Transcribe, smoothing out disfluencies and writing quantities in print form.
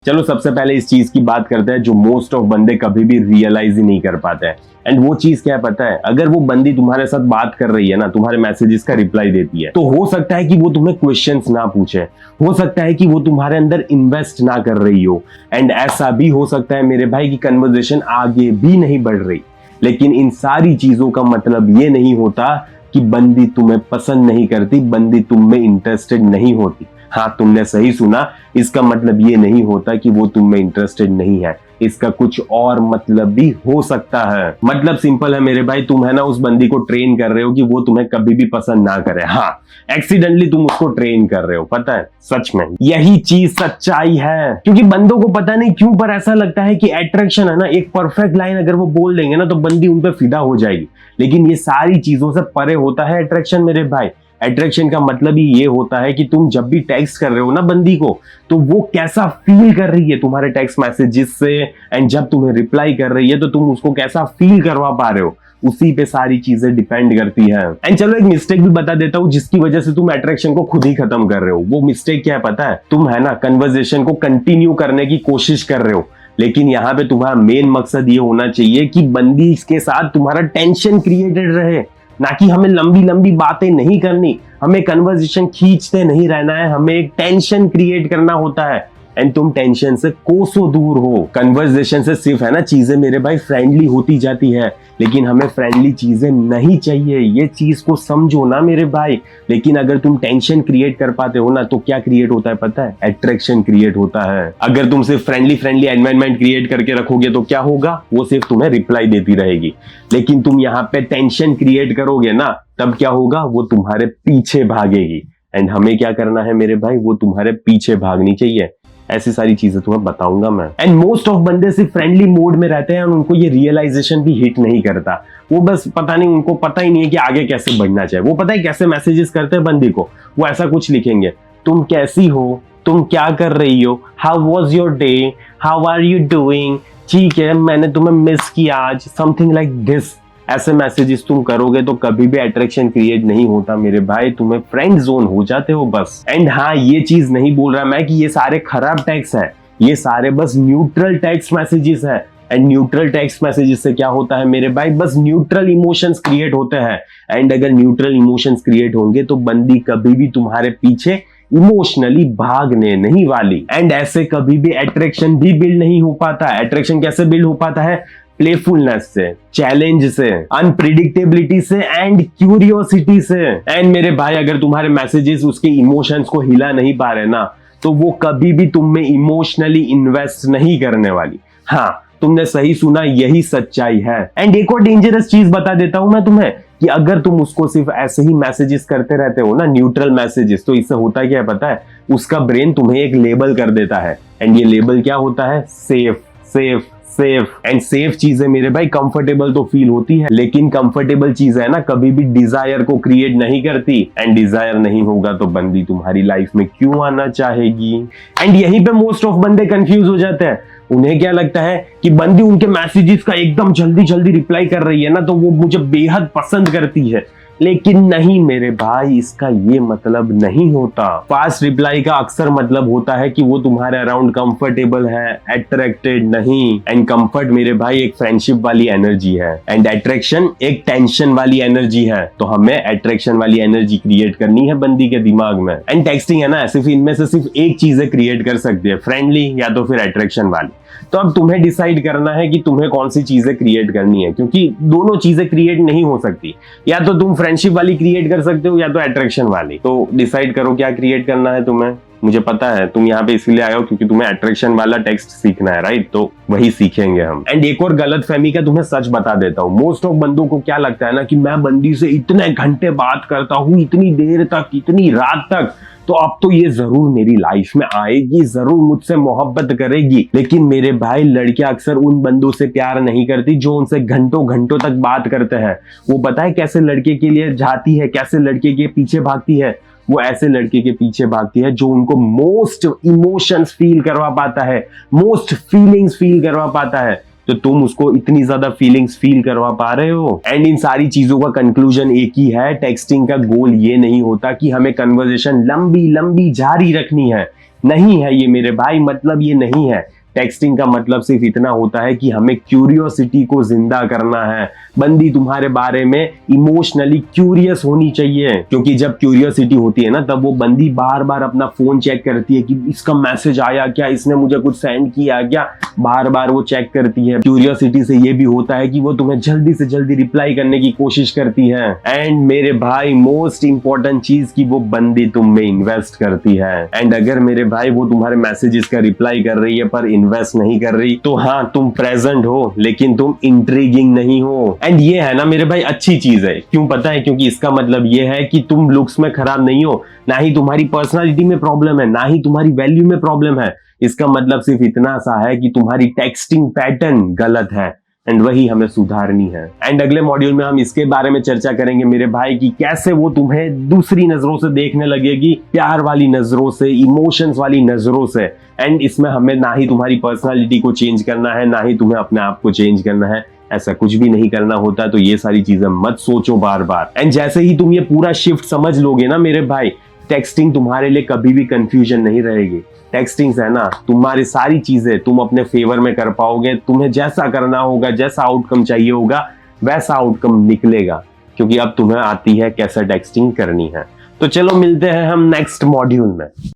चलो सबसे पहले इस चीज की बात करते हैं जो मोस्ट ऑफ बंदे कभी भी रियलाइज ही नहीं कर पाते हैं। एंड वो चीज क्या है पता है, अगर वो बंदी तुम्हारे साथ बात कर रही है ना, तुम्हारे मैसेजेस का रिप्लाई देती है, तो हो सकता है कि वो तुम्हें क्वेश्चंस ना पूछे, हो सकता है कि वो तुम्हारे अंदर इन्वेस्ट ना कर रही हो, एंड ऐसा भी हो सकता है मेरे भाई की कन्वर्सेशन आगे भी नहीं बढ़ रही। लेकिन इन सारी चीजों का मतलब ये नहीं होता कि बंदी तुम्हें पसंद नहीं करती, बंदी तुम में इंटरेस्टेड नहीं होती। हाँ, तुमने सही सुना, इसका मतलब ये नहीं होता कि वो तुम में इंटरेस्टेड नहीं है, इसका कुछ और मतलब भी हो सकता है। मतलब सिंपल है मेरे भाई, तुम है ना उस बंदी को ट्रेन कर रहे हो कि वो तुम्हें कभी भी पसंद ना करे। हाँ, एक्सीडेंटली तुम उसको ट्रेन कर रहे हो, पता है, सच में यही चीज सच्चाई है। क्योंकि बंदों को पता नहीं क्यों पर ऐसा लगता है कि अट्रैक्शन है ना, एक परफेक्ट लाइन अगर वो बोल देंगे ना तो बंदी उन पर फिदा हो जाएगी। लेकिन ये सारी चीजों से परे होता है अट्रैक्शन मेरे भाई। अट्रैक्शन का मतलब ही ये होता है कि तुम जब भी टेक्स्ट कर रहे हो ना बंदी को, तो वो कैसा फील कर रही है तुम्हारे टेक्स्ट मैसेजेस से, एंड जब तुम्हें रिप्लाई कर रही है तो तुम उसको कैसा फील करवा पा रहे हो, उसी पे सारी चीजें डिपेंड करती है। एंड चलो एक मिस्टेक भी बता देता हूँ जिसकी वजह से तुम अट्रैक्शन को खुद ही खत्म कर रहे हो। वो मिस्टेक क्या है पता है, तुम है ना कन्वर्सेशन को कंटिन्यू करने की कोशिश कर रहे हो, लेकिन यहाँ पे तुम्हारा मेन मकसद ये होना चाहिए कि बंदी के साथ तुम्हारा टेंशन क्रिएटेड रहे, ना कि हमें लंबी लंबी बातें नहीं करनी, हमें कन्वर्सेशन खींचते नहीं रहना है, हमें एक टेंशन क्रिएट करना होता है। एंड तुम टेंशन से कोसों दूर हो। कन्वर्सेशन से सिर्फ है ना चीजें मेरे भाई फ्रेंडली होती जाती है, लेकिन हमें फ्रेंडली चीजें नहीं चाहिए, ये चीज को समझो ना मेरे भाई। लेकिन अगर तुम टेंशन क्रिएट कर पाते हो ना तो क्या क्रिएट होता है पता है, अट्रैक्शन क्रिएट होता है। अगर तुम सिर्फ फ्रेंडली एनवायरनमेंट क्रिएट करके रखोगे तो क्या होगा, वो सिर्फ तुम्हें रिप्लाई देती रहेगी। लेकिन तुम यहाँ पे टेंशन क्रिएट करोगे ना, तब क्या होगा, वो तुम्हारे पीछे भागेगी। एंड हमें क्या करना है मेरे भाई, वो तुम्हारे पीछे भागनी चाहिए। ऐसी सारी चीजें तुम्हें बताऊंगा मैं। एंड मोस्ट ऑफ बंदे सिर्फ फ्रेंडली मोड में रहते हैं और उनको ये रियलाइजेशन भी हिट नहीं करता। वो बस पता नहीं, उनको पता ही नहीं है कि आगे कैसे बढ़ना चाहिए। वो पता है कैसे मैसेजेस करते हैं बंदी को, वो ऐसा कुछ लिखेंगे, तुम कैसी हो, तुम क्या कर रही हो, how was your day, how are you doing, ठीक है मैंने तुम्हें मिस किया आज, समथिंग लाइक दिस। ऐसे मैसेजेस तुम करोगे तो कभी भी अट्रैक्शन क्रिएट नहीं होता मेरे भाई, तुम्हें फ्रेंड जोन हो जाते हो बस। एंड हाँ, ये चीज नहीं बोल रहा मैं कि ये सारे खराब टेक्स्ट है, ये सारे बस न्यूट्रल टेक्स्ट मैसेजेस है। एंड न्यूट्रल टेक्स्ट मैसेजेस से क्या होता है मेरे भाई, बस न्यूट्रल इमोशंस क्रिएट होते हैं। एंड अगर न्यूट्रल इमोशंस क्रिएट होंगे तो बंदी कभी भी तुम्हारे पीछे इमोशनली भागने नहीं वाली। एंड ऐसे कभी भी अट्रैक्शन भी बिल्ड नहीं हो पाता। अट्रैक्शन कैसे बिल्ड हो पाता है, प्लेफुलनेस से, चैलेंज से, अनप्रिडिक्टेबिलिटी से एंड क्यूरियोसिटी से। एंड मेरे भाई अगर तुम्हारे मैसेजेस उसके इमोशंस को हिला नहीं पा रहे ना, तो वो कभी भी तुम में इमोशनली इन्वेस्ट नहीं करने वाली। हाँ, तुमने सही सुना, यही सच्चाई है। एंड एक और डेंजरस चीज बता देता हूं मैं तुम्हें कि अगर तुम उसको सिर्फ ऐसे ही मैसेजेस करते रहते हो ना, न्यूट्रल मैसेजेस, तो इससे होता क्या है पता है, उसका ब्रेन तुम्हें एक लेबल कर देता है। एंड ये लेबल क्या होता है, safe safe safe. And safe चीजें मेरे भाई कंफर्टेबल तो फील होती है, लेकिन कंफर्टेबल चीज है ना कभी भी डिजायर को क्रिएट नहीं करती। एंड डिजायर नहीं होगा तो बंदी तुम्हारी लाइफ में क्यों आना चाहेगी। एंड यहीं पे मोस्ट ऑफ बंदे कंफ्यूज हो जाते हैं। उन्हें क्या लगता है कि बंदी उनके मैसेजेस का एकदम जल्दी जल्दी रिप्लाई कर रही है ना, तो वो मुझे बेहद पसंद करती है। लेकिन नहीं मेरे भाई, इसका ये मतलब नहीं होता। फास्ट रिप्लाई का अक्सर मतलब होता है कि वो तुम्हारे अराउंड कंफर्टेबल है, अट्रैक्टेड नहीं। एंड कंफर्ट मेरे भाई एक फ्रेंडशिप वाली एनर्जी है, एंड अट्रैक्शन एक टेंशन वाली एनर्जी है। तो हमें अट्रैक्शन वाली एनर्जी क्रिएट करनी है बंदी के दिमाग में। एंड टेक्सटिंग है ना, सिर्फ इनमें से सिर्फ एक चीज क्रिएट कर सकती है, फ्रेंडली या तो फिर अट्रैक्शन वाली। तो अब तुम्हें डिसाइड करना है कि तुम्हें कौन सी चीजें क्रिएट करनी है, क्योंकि दोनों चीजें क्रिएट नहीं हो सकती। या तो तुम फ्रेंडशिप वाली क्रिएट कर सकते हो या तो अट्रैक्शन वाली। तो डिसाइड करो क्या क्रिएट करना है तुम्हें। मुझे पता है तुम यहाँ पे इसलिए आए हो क्योंकि तुम्हें अट्रैक्शन वाला टेक्स्ट सीखना है, राइट? तो वही सीखेंगे हम। एंड एक और गलत फहमी का तुम्हें सच बता देता हूँ। मोस्ट ऑफ बंदों को क्या लगता है ना कि मैं बंदी से इतने घंटे बात करता हूँ, इतनी देर तक, इतनी रात तक, तो अब तो ये जरूर मेरी लाइफ में आएगी, जरूर मुझसे मोहब्बत करेगी। लेकिन मेरे भाई, लड़कियां अक्सर उन बंदों से प्यार नहीं करती जो उनसे घंटों घंटों तक बात करते हैं। वो पता है कैसे लड़के के लिए जाती है, कैसे लड़के के पीछे भागती है। वो ऐसे लड़के के पीछे भागती है जो उनको मोस्ट इमोशंस फील करवा पाता है, मोस्ट फीलिंग्स फील करवा पाता है। तो तुम उसको इतनी ज्यादा फीलिंग्स फील करवा पा रहे हो। एंड इन सारी चीजों का कंक्लूजन एक ही है, टेक्सटिंग का गोल ये नहीं होता कि हमें कन्वर्सेशन लंबी लंबी जारी रखनी है। नहीं है ये मेरे भाई, मतलब ये नहीं है। टेक्सटिंग का मतलब सिर्फ इतना होता है कि हमें क्यूरियोसिटी को जिंदा करना है। बंदी तुम्हारे बारे में इमोशनली क्यूरियस होनी चाहिए, क्योंकि जब क्यूरियोसिटी होती है ना, तब वो बंदी बार बार अपना फोन चेक करती है कि इसका मैसेज आया क्या, इसने मुझे कुछ सेंड किया क्या, बार बार वो चेक करती है। क्यूरियोसिटी से ये भी होता है कि वो तुम्हें जल्दी से जल्दी रिप्लाई करने की कोशिश करती है। एंड मेरे भाई मोस्ट इंपॉर्टेंट चीज की वो बंदी तुम में इन्वेस्ट करती है। एंड अगर मेरे भाई वो तुम्हारे मैसेजेस का रिप्लाई कर रही है पर इन्वेस्ट नहीं कर रही, तो हाँ तुम प्रेजेंट हो लेकिन तुम इंट्रीगिंग नहीं हो। एंड ये है ना मेरे भाई अच्छी चीज है, क्यों पता है? क्योंकि इसका मतलब ये है कि तुम लुक्स में खराब नहीं हो, ना ही तुम्हारी पर्सनालिटी में प्रॉब्लम है, ना ही तुम्हारी वैल्यू में प्रॉब्लम है। इसका मतलब सिर्फ इतना सा है कि तुम्हारी टेक्सटिंग पैटर्न गलत है, एंड वही हमें सुधारनी है। एंड अगले मॉड्यूल में हम इसके बारे में चर्चा करेंगे मेरे भाई कि कैसे वो तुम्हें दूसरी नजरों से देखने लगेगी, प्यार वाली नजरों से, इमोशंस वाली नजरों से। एंड इसमें हमें ना ही तुम्हारी पर्सनालिटी को चेंज करना है, ना ही तुम्हें अपने आप को चेंज करना है। ऐसा कुछ भी नहीं करना होता, तो ये सारी चीजें मत सोचो बार बार। एंड जैसे ही तुम ये पूरा शिफ्ट समझ लोगे ना मेरे भाई, टेक्सटिंग तुम्हारे लिए कभी भी कंफ्यूजन नहीं रहेगी। टेक्सटिंग से है ना तुम्हारी सारी चीजें तुम अपने फेवर में कर पाओगे। तुम्हें जैसा करना होगा, जैसा आउटकम चाहिए होगा, वैसा आउटकम निकलेगा, क्योंकि अब तुम्हें आती है कैसे टेक्सटिंग करनी है। तो चलो मिलते हैं हम नेक्स्ट मॉड्यूल में।